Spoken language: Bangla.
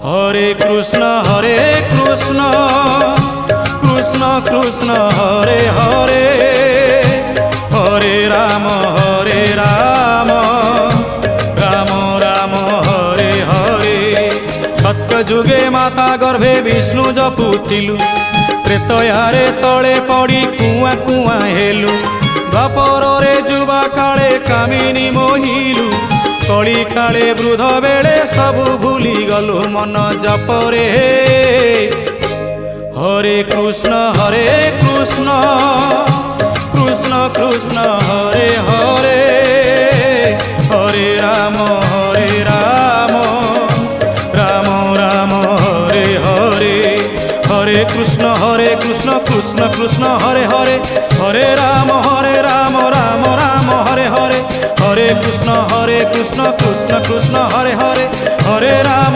হরে কৃষ্ণ কৃষ্ণ কৃষ্ণ হরে হরে, হরে রাম রাম রাম হরে হরে। সত্য যুগে মাতা গর্ভে বিষ্ণু জপুথিলু, ত্রেতয়ারে তଳେ পড়ি কুয়া কুয়া হেলু। দ্বাপରରେ যুবা কাଳେ কামিনী মোহিলু, কଳି কাଳେ বৃদ্ধ বেড়ে সবু ভুলি গলু মন জপরে। হরে কৃষ্ণ কৃষ্ণ কৃষ্ণ হরে হরে, হরে রাম রাম রাম হরে হরে। হরে কৃষ্ণ কৃষ্ণ কৃষ্ণ হরে হরে, হরে রাম রাম রাম হরে হরে। হরে কৃষ্ণ কৃষ্ণ কৃষ্ণ হরে হরে, হরে রাম